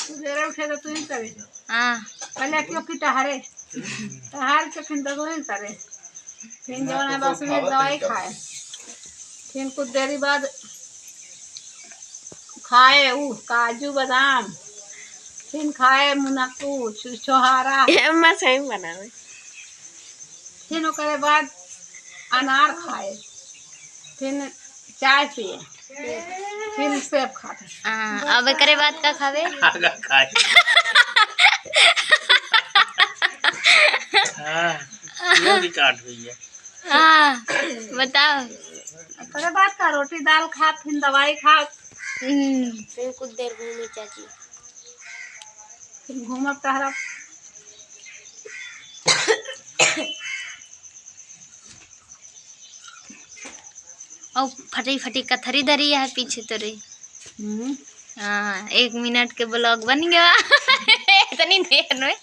सवेरे उठे तो तू ही करे। हाँ पहले क्यों की टहरे टहर के फिर तो ही करे, फिर जो है बस में दवाई खाए, फिर कुछ देरी बाद खाए वो काजू बादाम, फिर खाए मुनक्कू छोहारा, मैं सही बनावे। फिर ओकरे बाद अनार खाए, फिर चाय पिए, फिर सेब खाते। हाँ अब एकरे बाद का खावे? आगा खाए। हाँ ये भी काट रही है। हाँ बताओ। ओकरे बाद का रोटी दाल खा, फिर दवाई खा, फिर कुछ देर घूमे चाची, फिर घूमब टहरब। और फटी फटी कथरी धरी है पीछे तोरे। हाँ 1 मिनट के ब्लॉग बन गया। इतनी देर में